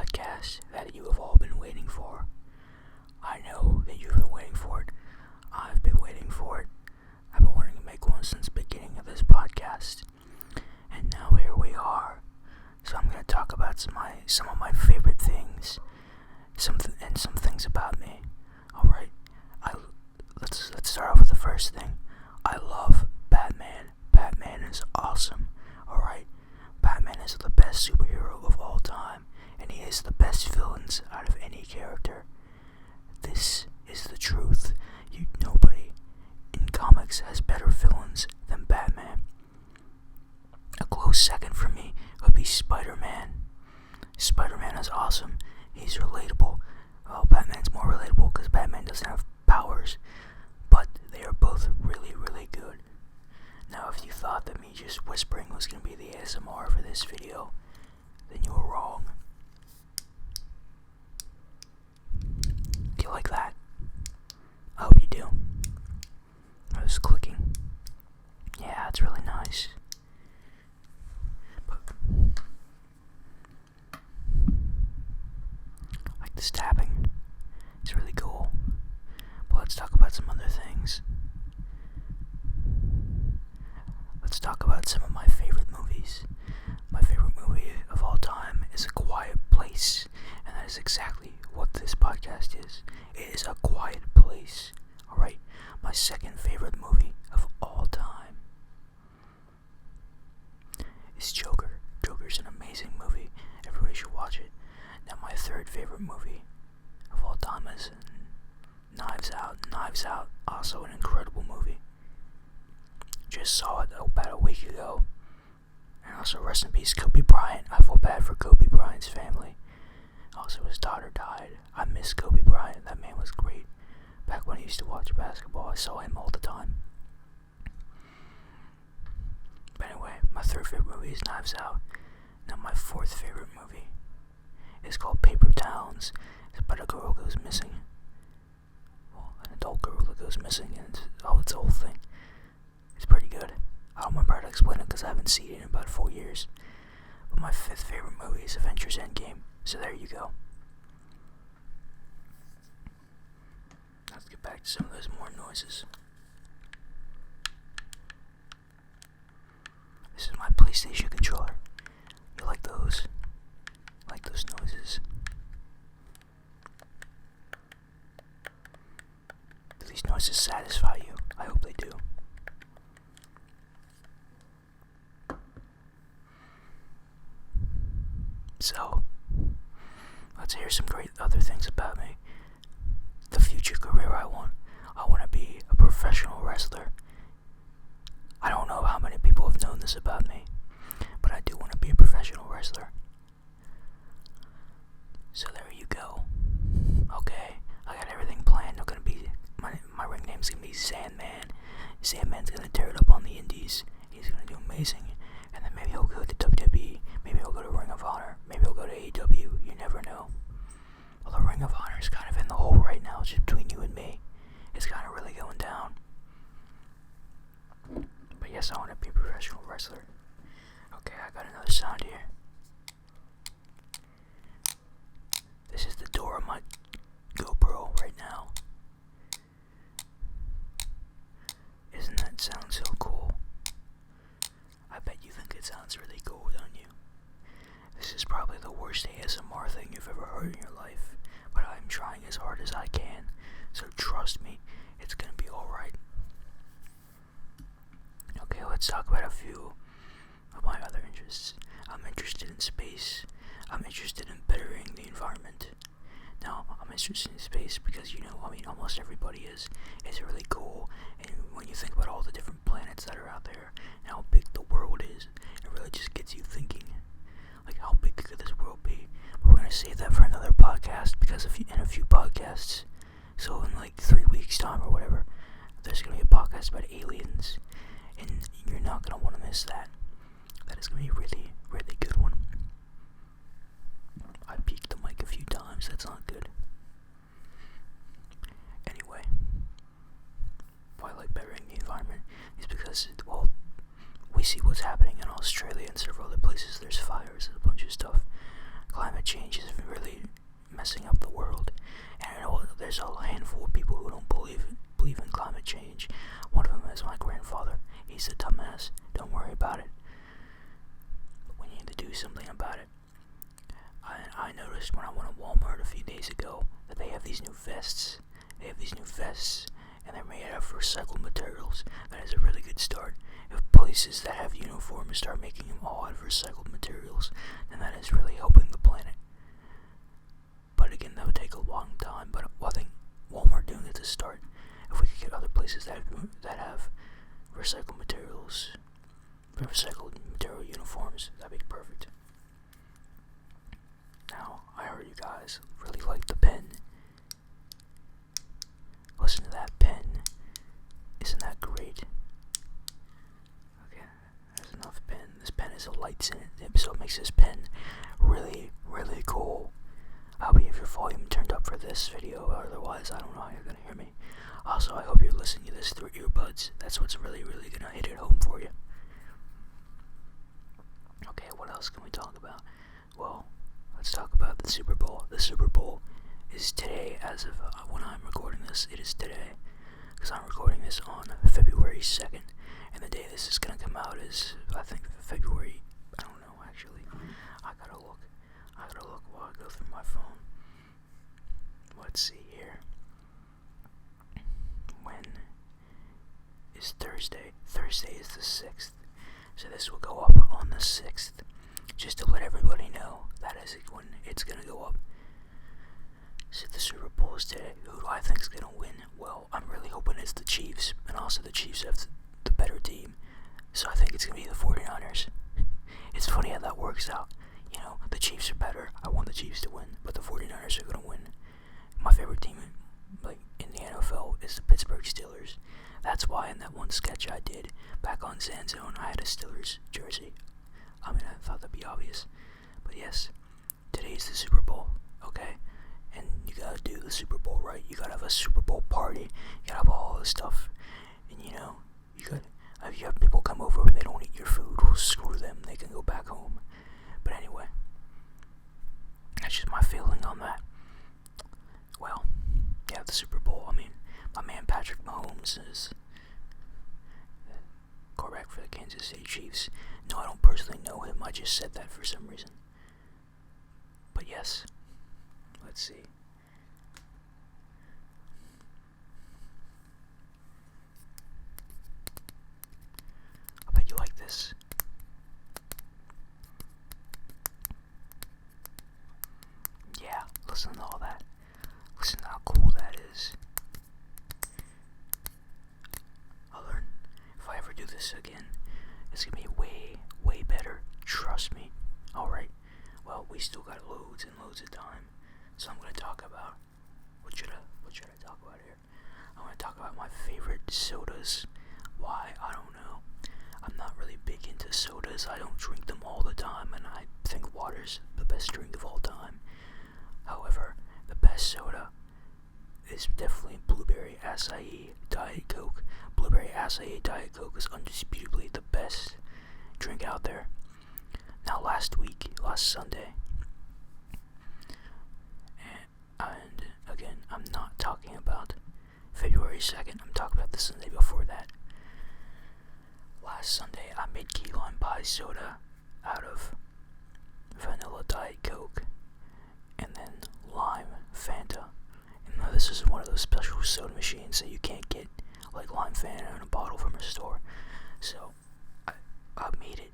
podcast that you have all been waiting for. I know that you've been waiting for it. I've been waiting for it. I've been wanting to make one since the beginning of this podcast. And now here we are. So I'm going to talk about some of my favorite things. Some things about me. Alright? Let's start off with the first thing. I love Batman. Batman is awesome. Alright? Batman is the best superhero of all time, and he is the best villains out of any character. This is the truth. Nobody in comics has better villains than Batman. A close second for me would be Spider-Man. Spider-Man is awesome. He's relatable. Well, Batman's more relatable because Batman doesn't have powers, but they are both really, really good. Now, if you thought that me just whispering was going to be the ASMR for this video, then you were wrong. Do you like that? I hope you do. I was clicking. Yeah, it's really nice. But like this tapping. It's really cool. But let's talk about some other things. Let's talk about some of my favorite movies. My favorite movie of all time is A Quiet Place, and that is exactly what this podcast is. It is A Quiet Place. Alright, my second favorite movie of all time is Joker. Joker's an amazing movie. Everybody should watch it. Now my third favorite movie of all time is Knives Out. Knives Out, also an incredible movie. Just saw it about a week ago. And also rest in peace Kobe Bryant. I feel bad for Kobe Bryant's family. Also his daughter died. I miss Kobe Bryant. That man was great. Back when I used to watch basketball, I saw him all the time. But anyway, my third favorite movie is Knives Out. Now my fourth favorite movie is called Paper Towns. It's about a girl who goes missing. Well, an adult girl that goes missing, and it's a whole thing. It's pretty good. I don't remember how to explain it because I haven't seen it in about 4 years. But my fifth favorite movie is Avengers Endgame. So there you go. Let's get back to some of those more noises. This is my PlayStation controller. You like those? Like those noises? Do these noises satisfy you? I hope they do. So, let's hear some great other things about me. The future career I want to be a professional wrestler. I don't know how many people have known this about me, but I do want to be a professional wrestler. So there you go. Okay, I got everything planned. I'm gonna be my ring name's gonna be Sandman. Sandman's gonna tear it up on the indies. He's gonna do amazing. And then maybe he'll go to WWE, maybe he'll go to Ring of Honor, maybe he'll go to AEW, you never know. Although Ring of Honor is kind of in the hole right now, just between you and me. It's kind of really going down. But yes, I want to be a professional wrestler. Okay, I got another sound here. This is the door of my GoPro right now. Isn't that sound so cool? I bet you think it sounds really cool, don't you? This is probably the worst ASMR thing you've ever heard in your life, but I'm trying as hard as I can, so trust me, it's gonna be alright. Okay, let's talk about a few of my other interests. I'm interested in space. I'm interested in bettering the environment. Now, I'm interested in space because, almost everybody is. It's really cool, and when you think about all the different planets that are out there, and how big the world is, it really just gets you thinking, like, how big could this world be? But we're going to save that for another podcast, because in a few podcasts, so in like 3 weeks time or whatever, there's going to be a podcast about aliens, and you're not going to want to miss that. That is going to be a really, really good one. I peeked the mic a few times, that's not good. Anyway, why I like bettering the environment is because, well, we see what's happening in Australia and several other places. There's fires and a bunch of stuff climate change is really messing up the world. And I know there's a handful of people who don't believe in climate change. One of them is my grandfather. He's a dumbass. Don't worry about it. But we need to do something about it. I noticed when I went to Walmart a few days ago that they have these new vests. And they're made out of recycled materials. That is a really good start. If places that have uniforms start making them all out of recycled materials, then that is really helping the planet. But again, that would take a long time. But I think Walmart doing it to start. If we could get other places that have recycled material uniforms, that'd be perfect. Now, I heard you guys really like the pen. Listen to that pen. Isn't that great? Okay, there's enough pen. This pen has lights in it, so it makes this pen really, really cool. I hope you have your volume turned up for this video, otherwise I don't know how you're gonna hear me. Also, I hope you're listening to this through earbuds. That's what's really, really gonna hit it home for you. Okay, what else can we talk about? Well, let's talk about the Super Bowl. The Super Bowl is today, as of when I'm recording this. It is today, because I'm recording this on February 2nd, and the day this is gonna come out is, I think, February, I don't know, actually. I gotta look while I go through my phone. Let's see here. When is Thursday? Thursday is the 6th. So this will go up on the 6th. Just to let everybody know, that is when it's gonna go up. So the Super Bowl is today. Who do I think is gonna win? Well, I'm really hoping it's the Chiefs. And also the Chiefs have the better team. So I think it's gonna be the 49ers. It's funny how that works out. You know, the Chiefs are better. I want the Chiefs to win, but the 49ers are going to win. My favorite team, in the NFL, is the Pittsburgh Steelers. That's why in that one sketch I did back on Zanzone, I had a Steelers jersey. I mean, I thought that'd be obvious. But yes, today's the Super Bowl, okay? And you gotta do the Super Bowl right. You gotta have a Super Bowl party. You gotta have all this stuff. And you know, if you have people come over and they don't eat your food, well, screw them. They can go back home. But anyway, that's just my feeling on that. Well, yeah, the Super Bowl. I mean, my man Patrick Mahomes is quarterback for the Kansas City Chiefs. No, I don't personally know him. I just said that for some reason. But yes, let's see. I bet you like this. Yeah, listen to all that. Listen to how cool that is. I'll learn. If I ever do this again, it's gonna be way, way better. Trust me. Alright. Well, we still got loads and loads of time. So I'm gonna talk about what should I talk about here? I'm gonna talk about my favorite sodas. Why? I don't know. I'm not really big into sodas. I don't drink them all the time, and I think water's the best drink of all time. However, the best soda is definitely Blueberry Acai Diet Coke. Blueberry Acai Diet Coke is undisputably the best drink out there. Now, last Sunday, and again, I'm not talking about February 2nd, I'm talking about the Sunday before that. Last Sunday, I made key lime pie soda out of vanilla Diet Coke and then lime Fanta. And now this is one of those special soda machines that you can't get, like lime Fanta in a bottle from a store. So I made it,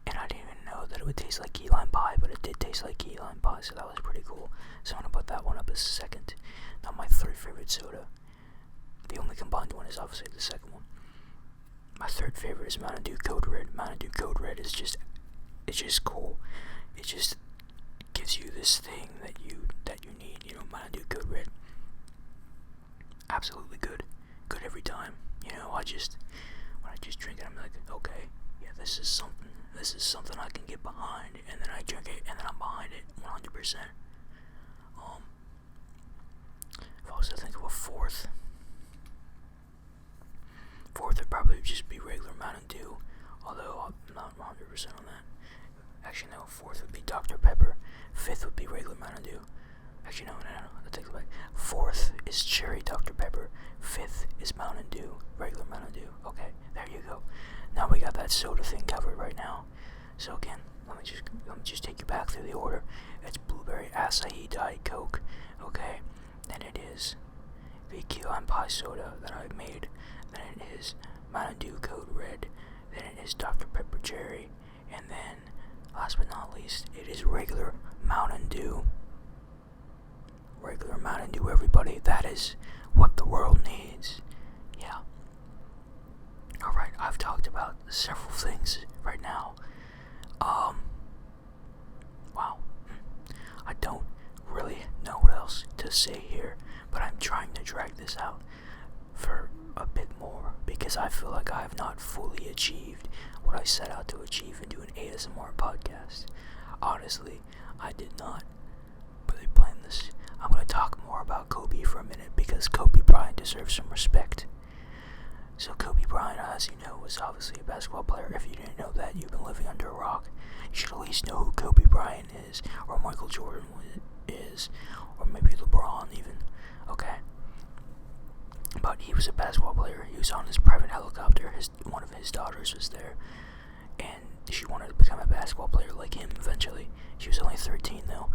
and I didn't even know that it would taste like key lime pie, but it did taste like key lime pie, so that was pretty cool. So I'm gonna put that one up as second. Now my third favorite soda, the only combined one is obviously the second one. My third favorite is Mountain Dew Code Red. Mountain Dew Code Red is just cool. It just gives you this thing that you need, you know. Mountain Dew Code Red, absolutely good every time. You know, when I just drink it, I'm like, okay, yeah, this is something I can get behind, and then I drink it, and then I'm behind it 100%. If I was to think of a fourth would probably just be regular Mountain Dew, although I'm not 100% on that. Actually, no, fourth would be Dr. Pepper. Fifth would be regular Mountain Dew. Actually, no, I'll take it back. Fourth is cherry Dr. Pepper. Fifth is Mountain Dew, regular Mountain Dew. Okay, there you go. Now we got that soda thing covered right now. So again, let me just take you back through the order. It's blueberry acai Diet Coke. Okay, then it is the key lime pie soda that I made. Then it is Mountain Dew Code Red. Then it is Dr. Pepper Cherry. And then, last but not least, it is regular Mountain Dew. Regular Mountain Dew, everybody. That is what the world needs. Yeah. Alright, I've talked about several things right now. Wow. I don't really know what else to say here, but I'm trying to drag this out for a bit more because I feel like I have not fully achieved what I set out to achieve in doing an ASMR podcast. Honestly, I did not really plan this. I'm going to talk more about Kobe for a minute because Kobe Bryant deserves some respect. So Kobe Bryant, as you know, was obviously a basketball player. If you didn't know that, you've been living under a rock. You should at least know who Kobe Bryant is, or Michael Jordan is, or maybe LeBron even. Okay. But he was a basketball player. He was on his private helicopter. One of his daughters was there, and she wanted to become a basketball player like him eventually. She was only 13 though.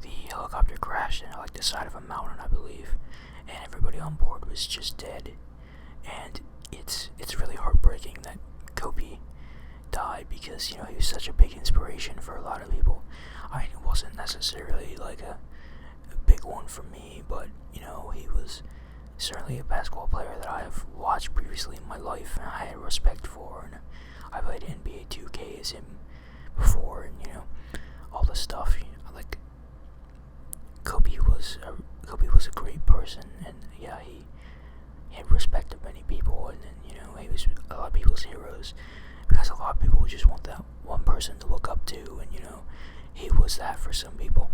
The helicopter crashed into like the side of a mountain, I believe, and everybody on board was just dead. And it's really heartbreaking that Kobe died because, you know, he was such a big inspiration for a lot of people. I mean, it wasn't necessarily like a big one for me, but, you know, he was certainly a basketball player that I have watched previously in my life and I had respect for, and I played NBA 2K as him before, and, you know, all the stuff. You know, like, Kobe was a great person, and yeah, he had respect of many people, and then, you know, he was a lot of people's heroes because a lot of people just want that one person to look up to, and, you know, he was that for some people.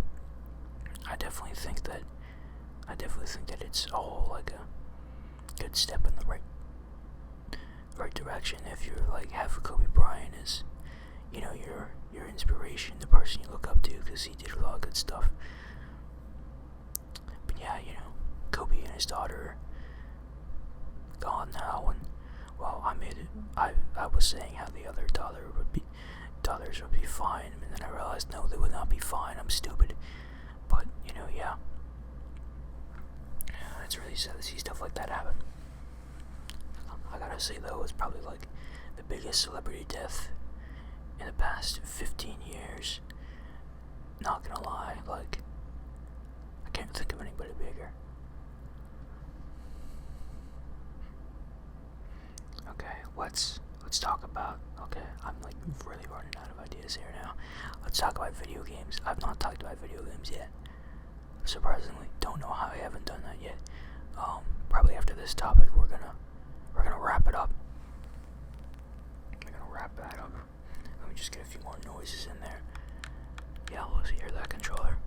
I definitely think that it's all like a good step in the right direction if you're like have Kobe Bryant as, you know, your inspiration, the person you look up to, because he did a lot of good stuff. But yeah, you know, Kobe and his daughter gone now, and well, I was saying how the other daughters would be fine, and then I realized no, they would not be fine. I'm stupid. But, you know, yeah, it's really sad to see stuff like that happen. I gotta say though, it's probably like the biggest celebrity death in the past 15 years. Not gonna lie, like, I can't think of anybody bigger. Okay, let's talk about, okay, I'm like really running out of ideas here now. Let's talk about video games. I've not talked about video games yet. Surprisingly, don't know how I haven't done that yet. Probably after this topic, we're gonna wrap it up. We're gonna wrap that up. Let me just get a few more noises in there. Yeah, let's hear that controller.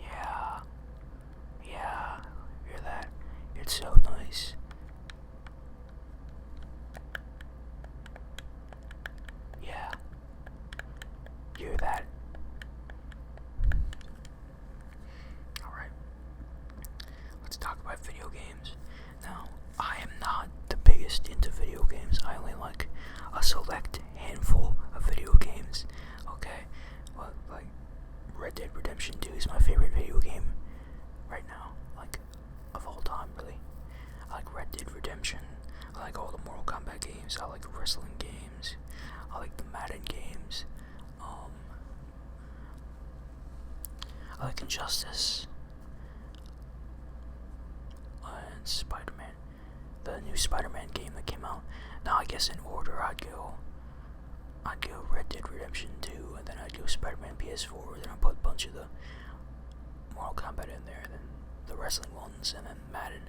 Yeah, hear that? It's so nice. Yeah, hear that? Alright, let's talk about video games. Now, I am not the biggest into video games. I only like a select handful of video games. Okay, well, like Red Dead Redemption 2 is my favorite video game right now, like of all time, really. I like Red Dead Redemption. I like all the Mortal Kombat games. I like wrestling games. I like the Madden games. I like Injustice and Spider-Man, the new Spider-Man game that came out. Now I guess in order I'd go Red Dead Redemption 2, and then I'd go Spider-Man PS4, then I'd put a bunch of the Mortal Kombat in there, then the wrestling ones, and then Madden.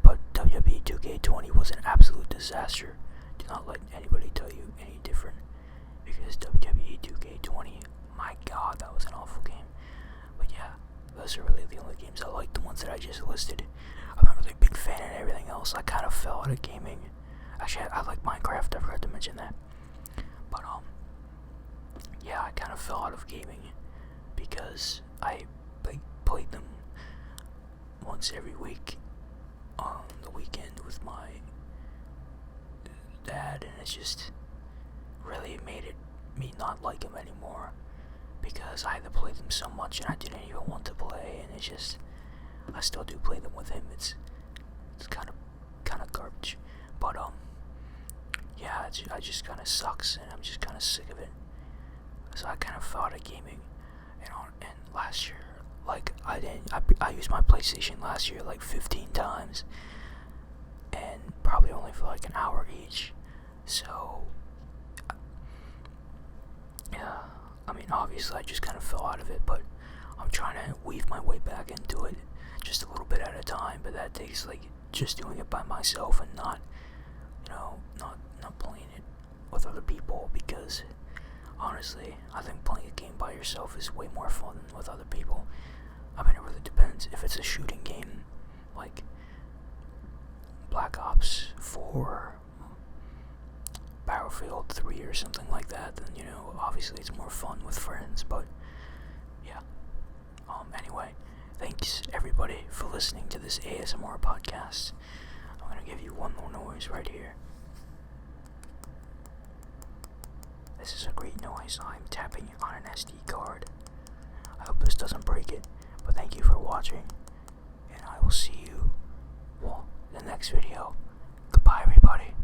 But WWE 2K20 was an absolute disaster. Do not let anybody tell you any different, because WWE 2K20, my god, that was an awful game. But yeah, those are really the only games I like, the ones that I just listed. I'm not really a big fan of everything else. I kind of fell out of gaming. Actually, I like Minecraft, I forgot to mention that. But yeah, I kind of fell out of gaming because I played them once every week on the weekend with my dad, and it's just really made me not like him anymore because I had to play them so much and I didn't even want to play, and it's just, I still do play them with him. It's kind of garbage, but yeah, it just kind of sucks, and I'm just kind of sick of it. So I kind of fell out of gaming, and last year, like, I used my PlayStation last year like 15 times, and probably only for like an hour each. So yeah, I mean, obviously I just kind of fell out of it, but I'm trying to weave my way back into it just a little bit at a time. But that takes like just doing it by myself and not playing it with other people, because honestly, I think playing a game by yourself is way more fun than with other people. I mean, it really depends. If it's a shooting game like Black Ops 4, Battlefield 3 or something like that, then, obviously it's more fun with friends. But yeah, anyway, thanks everybody for listening to this ASMR podcast. I'm gonna give you one more noise right here. This is a great noise. I'm tapping on an SD card. I hope this doesn't break it, but thank you for watching, and I will see you in the next video. Goodbye, everybody.